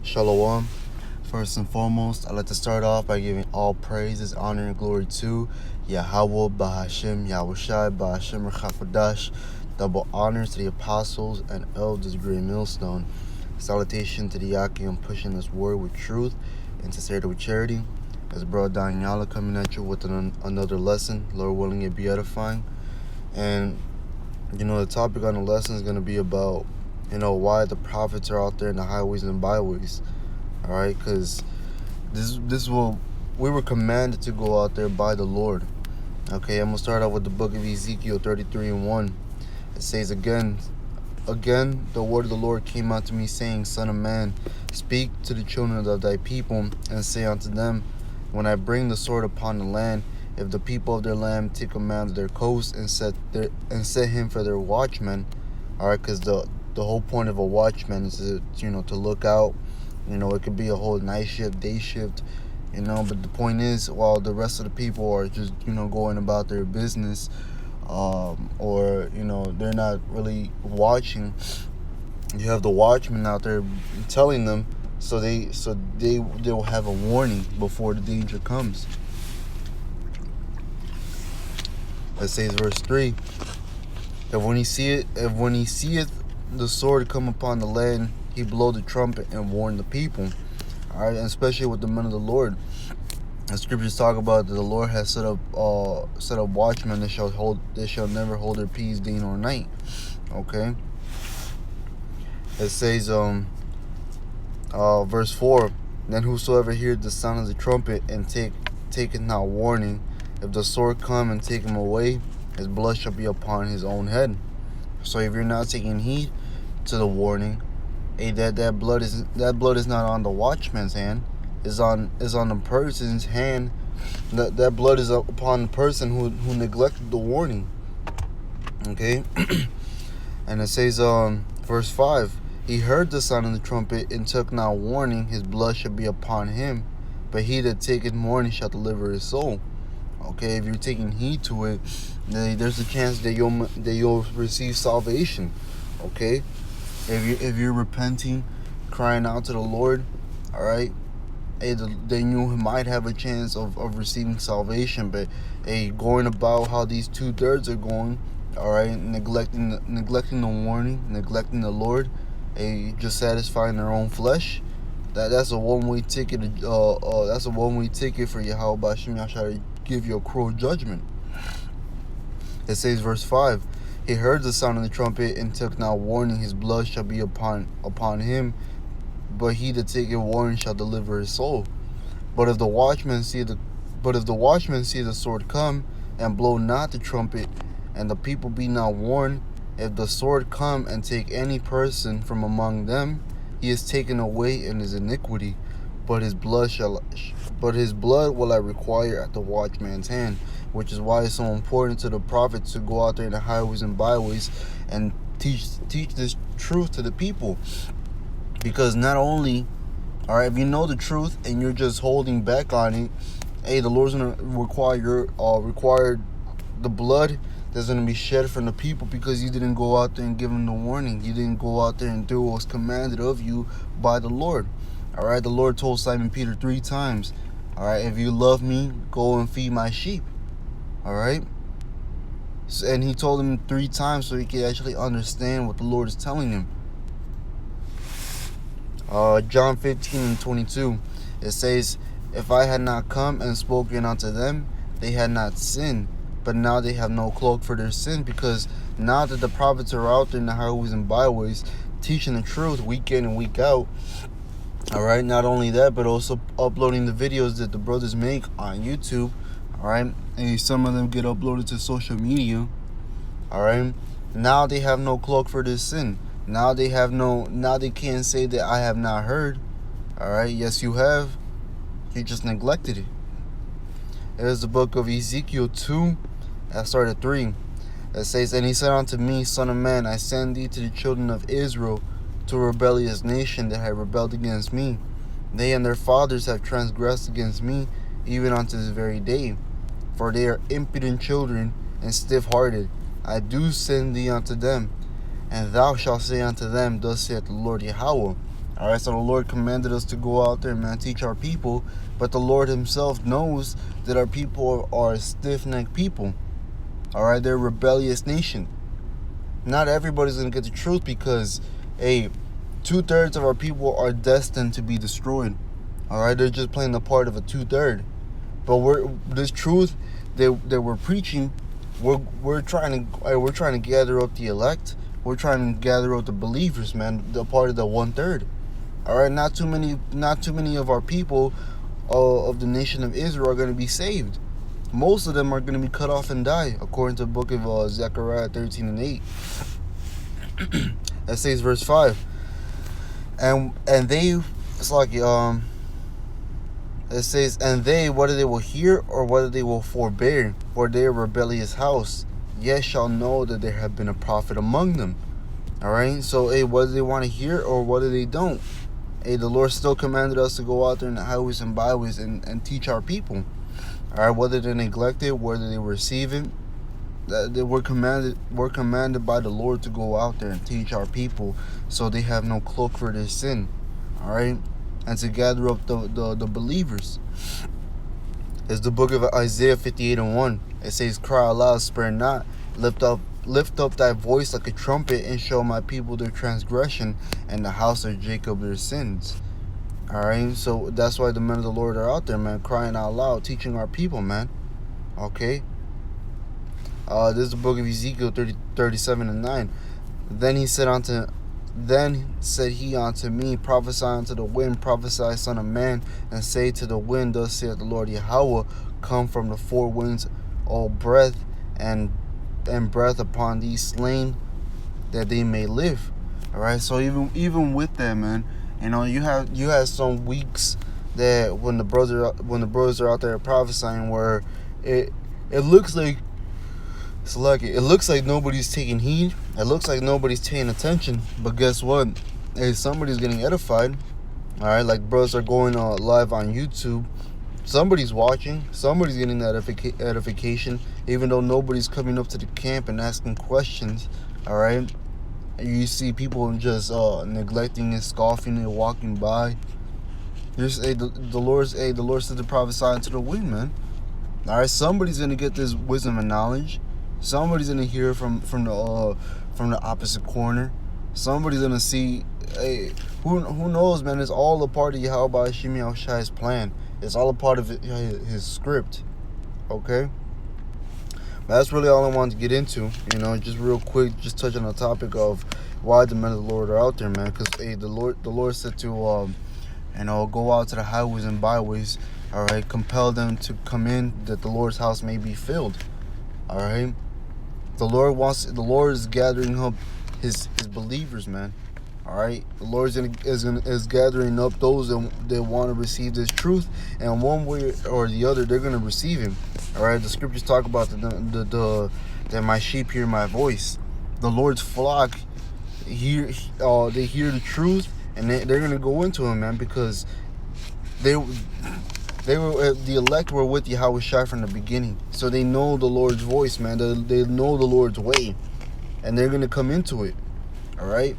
Shalom. First and foremost, I'd like to start off by giving all praises, honor, and glory to Yahweh, Bahashem, Yahushai, Bahashem, Rachafadash. Double honors to the apostles and elders, Great Millstone. Salutation to the Yakim pushing this word with truth and sincerity with charity. As Brother Daniela coming at you with another lesson. Lord willing, it be edifying. And, the topic on the lesson is going to be about, why the prophets are out there in the highways and byways. All right, because we were commanded to go out there by the Lord. Okay, I'm going to start out with the book of Ezekiel 33:1. It says, Again, the word of the Lord came unto me, saying, Son of man, speak to the children of thy people, and say unto them, when I bring the sword upon the land, if the people of their land take a man of their coast and set him for their watchman. All right, because the whole point of a watchman is to look out. It could be a whole night shift, day shift, but the point is, while the rest of the people are just, going about their business, or, they're not really watching, you have the watchman out there telling them, so they'll have a warning before the danger comes. It says verse 3, if when he seeth the sword come upon the land, he blow the trumpet and warn the people. All right, and especially with the men of the Lord. The scriptures talk about that the Lord has set up watchmen that shall never hold their peace day nor night. Okay. It says verse 4, then whosoever heareth the sound of the trumpet and taketh not warning, if the sword come and take him away, his blood shall be upon his own head. So if you're not taking heed to the warning, that blood is not on the watchman's hand, is on the person's hand. That blood is upon the person who neglected the warning. Okay. And it says verse 5, he heard the sound of the trumpet and took not warning, his blood shall be upon him, but he that taketh warning shall deliver his soul. Okay, if you're taking heed to it, then there's a chance that you'll receive salvation. Okay, if you're repenting, crying out to the Lord, all right, then you might have a chance of receiving salvation. But going about how these 2/3 are going, all right, neglecting the warning, neglecting the Lord, just satisfying their own flesh, that's a one-way ticket. That's a one-way ticket for Yahweh Bashim Yashai to give you a cruel judgment. It says verse 5, he heard the sound of the trumpet and took not warning, his blood shall be upon him, but he that taketh warning shall deliver his soul. But if the watchman see the sword come and blow not the trumpet, and the people be not warned, if the sword come and take any person from among them, he is taken away in his iniquity, but his blood will I require at the watchman's hand. Which is why it's so important to the prophets to go out there in the highways and byways and teach this truth to the people. Because not only, all right, if you know the truth and you're just holding back on it, the Lord's gonna require the blood that's gonna be shed from the people because you didn't go out there and give them the warning. You didn't go out there and do what was commanded of you by the Lord. All right, the Lord told Simon Peter 3 times, all right, if you love me, go and feed my sheep. All right, and he told him 3 times so he could actually understand what the Lord is telling him. John 15:22, it says, if I had not come and spoken unto them, they had not sinned, but now they have no cloak for their sin. Because now that the prophets are out there in the highways and byways teaching the truth week in and week out, all right, not only that, but also uploading the videos that the brothers make on YouTube. All right, and some of them get uploaded to social media. All right, now they have no cloak for this sin. Now they can't say that I have not heard. All right, yes you have. You just neglected it. It is the book of Ezekiel 2. I started 3. It says, and he said unto me, Son of man, I send thee to the children of Israel, to a rebellious nation that have rebelled against me. They and their fathers have transgressed against me, even unto this very day. For they are impudent children and stiff-hearted. I do send thee unto them, and thou shalt say unto them, thus saith the Lord Yahweh. All right, so the Lord commanded us to go out there, man, teach our people. But the Lord himself knows that our people are a stiff-necked people. All right, they're a rebellious nation. Not everybody's going to get the truth because, hey, 2/3 of our people are destined to be destroyed. All right, they're just playing the part of a 2/3. But this truth that we're preaching, we're trying to gather up the elect. We're trying to gather up the believers, man, the part of the 1/3. All right, not too many of our people of the nation of Israel are going to be saved. Most of them are going to be cut off and die, according to the book of Zechariah 13:8. That says verse 5. And they, it's like it says, and they, whether they will hear or whether they will forbear, for their rebellious house, yet shall know that there have been a prophet among them. All right, so hey, whether they want to hear or whether they don't, hey, the Lord still commanded us to go out there in the highways and byways and teach our people. All right, whether they neglect it, whether they receive it, we're commanded by the Lord to go out there and teach our people, so they have no cloak for their sin. All right, and to gather up the believers. It's the book of Isaiah 58:1. It says, "Cry aloud, spare not, lift up thy voice like a trumpet, and show my people their transgression, and the house of Jacob their sins." All right, so that's why the men of the Lord are out there, man, crying out loud, teaching our people, man. Okay. This is the book of Ezekiel 37:9. Then said he unto me, prophesy unto the wind, prophesy, son of man, and say to the wind, thus saith the Lord Yahweh, come from the four winds, all breath, and breath upon these slain, that they may live. All right, so even with that, man, you know, you have some weeks that when the brothers are out there prophesying, where it looks like it looks like nobody's taking heed. It looks like nobody's paying attention. But guess what? Hey, somebody's getting edified. All right, like brothers are going live on YouTube. Somebody's watching. Somebody's getting that edification, even though nobody's coming up to the camp and asking questions. All right. You see people just neglecting and scoffing and walking by. Just the Lord said to prophesy into the wind, man. All right, somebody's gonna get this wisdom and knowledge. Somebody's gonna hear from the opposite corner. Somebody's gonna see. Hey, who knows, man? It's all a part of Yahweh Hashem Yahshua's plan. It's all a part of his script. Okay. That's really all I wanted to get into, you know, just real quick, just touch on the topic of why the men of the Lord are out there, man. Because hey, the Lord said to go out to the highways and byways, all right, compel them to come in, that the Lord's house may be filled. All right, the Lord is gathering up his believers, man. All right, the Lord is gathering up those that want to receive this truth, and one way or the other, they're gonna receive him. All right, the scriptures talk about that my sheep hear my voice. The Lord's flock they hear the truth, and they're gonna go into him, man, because they were the elect were with Yahweh Shai from the beginning, so they know the Lord's voice, man. They know the Lord's way, and they're gonna come into it. All right.